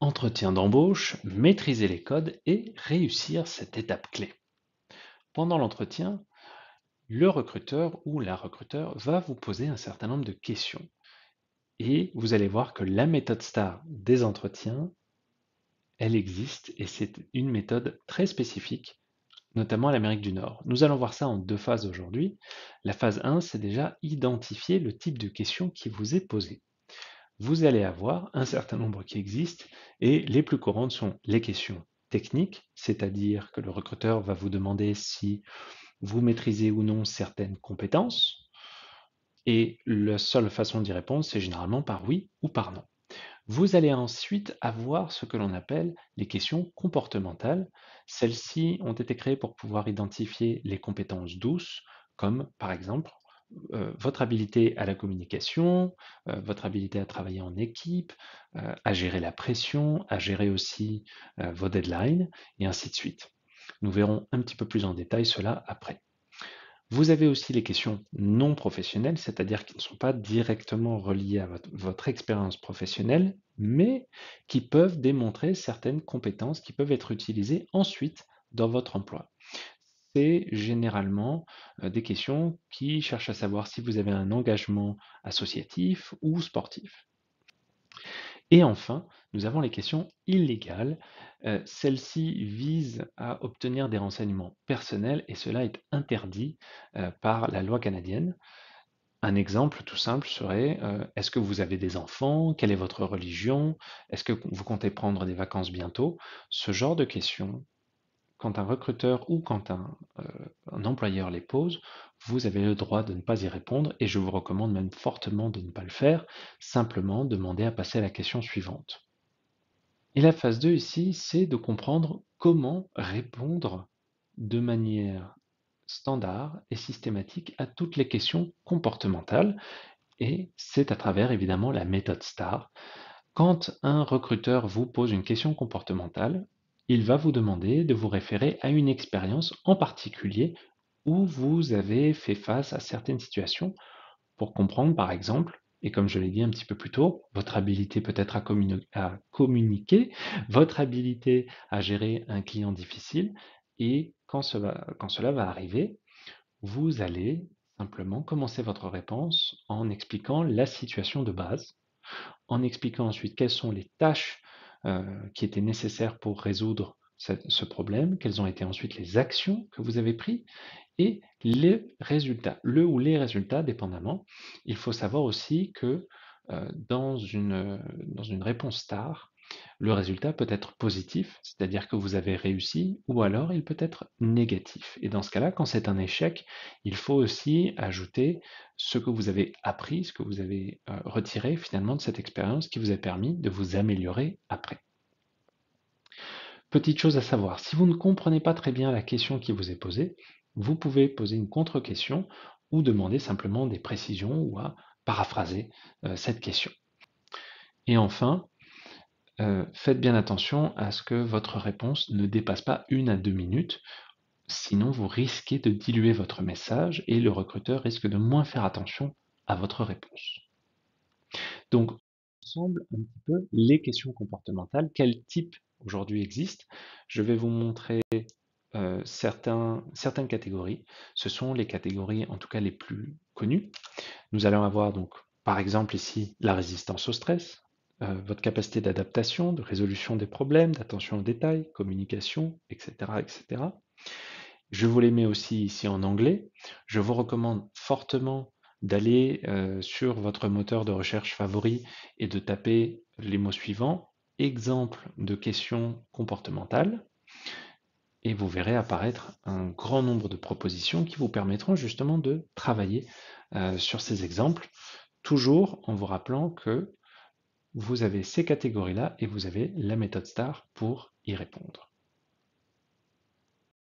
Entretien d'embauche, maîtriser les codes et réussir cette étape clé. Pendant l'entretien, le recruteur ou la recruteur va vous poser un certain nombre de questions et vous allez voir que la méthode STAR des entretiens, elle existe et c'est une méthode très spécifique, notamment à l'Amérique du Nord. Nous allons voir ça en deux phases aujourd'hui. La phase 1, c'est déjà identifier le type de question qui vous est posée. Vous allez avoir un certain nombre qui existent et les plus courantes sont les questions techniques, c'est-à-dire que le recruteur va vous demander si vous maîtrisez ou non certaines compétences et la seule façon d'y répondre, c'est généralement par oui ou par non. Vous allez ensuite avoir ce que l'on appelle les questions comportementales. Celles-ci ont été créées pour pouvoir identifier les compétences douces, comme par exemple votre habilité à la communication, votre habilité à travailler en équipe, à gérer la pression, à gérer aussi vos deadlines, et ainsi de suite. Nous verrons un petit peu plus en détail cela après. Vous avez aussi les questions non professionnelles, c'est-à-dire qui ne sont pas directement reliées à votre expérience professionnelle, mais qui peuvent démontrer certaines compétences qui peuvent être utilisées ensuite dans votre emploi. C'est généralement des questions qui cherchent à savoir si vous avez un engagement associatif ou sportif. Et enfin, nous avons les questions illégales. Celles-ci visent à obtenir des renseignements personnels et cela est interdit par la loi canadienne. Un exemple tout simple serait, est-ce que vous avez des enfants? Quelle est votre religion? Est-ce que vous comptez prendre des vacances bientôt? Ce genre de questions, quand un recruteur ou quand un employeur les pose, vous avez le droit de ne pas y répondre et je vous recommande même fortement de ne pas le faire, simplement demander à passer à la question suivante. Et la phase 2 ici, c'est de comprendre comment répondre de manière standard et systématique à toutes les questions comportementales et c'est à travers évidemment la méthode STAR. Quand un recruteur vous pose une question comportementale, il va vous demander de vous référer à une expérience en particulier où vous avez fait face à certaines situations pour comprendre par exemple, et comme je l'ai dit un petit peu plus tôt, votre habilité peut-être à communiquer, votre habilité à gérer un client difficile, et quand cela va arriver, vous allez simplement commencer votre réponse en expliquant la situation de base, en expliquant ensuite quelles sont les tâches qui étaient nécessaires pour résoudre ce problème, quelles ont été ensuite les actions que vous avez prises et les résultats, le ou les résultats dépendamment. Il faut savoir aussi que dans une réponse STAR, le résultat peut être positif, c'est-à-dire que vous avez réussi, ou alors il peut être négatif. Et dans ce cas-là, quand c'est un échec, il faut aussi ajouter ce que vous avez appris, ce que vous avez retiré finalement de cette expérience qui vous a permis de vous améliorer après. Petite chose à savoir, si vous ne comprenez pas très bien la question qui vous est posée, vous pouvez poser une contre-question ou demander simplement des précisions ou à paraphraser cette question. Et enfin, faites bien attention à ce que votre réponse ne dépasse pas 1 à 2 minutes, sinon vous risquez de diluer votre message et le recruteur risque de moins faire attention à votre réponse. Donc, ensemble un petit peu les questions comportementales, quel type aujourd'hui existe. Je vais vous montrer certaines catégories. Ce sont les catégories, en tout cas les plus connues. Nous allons avoir donc, par exemple ici, la résistance au stress, votre capacité d'adaptation, de résolution des problèmes, d'attention aux détails, communication, etc., etc. Je vous les mets aussi ici en anglais. Je vous recommande fortement d'aller sur votre moteur de recherche favori et de taper les mots suivants, exemple de questions comportementales, et vous verrez apparaître un grand nombre de propositions qui vous permettront justement de travailler sur ces exemples, toujours en vous rappelant que vous avez ces catégories-là et vous avez la méthode STAR pour y répondre.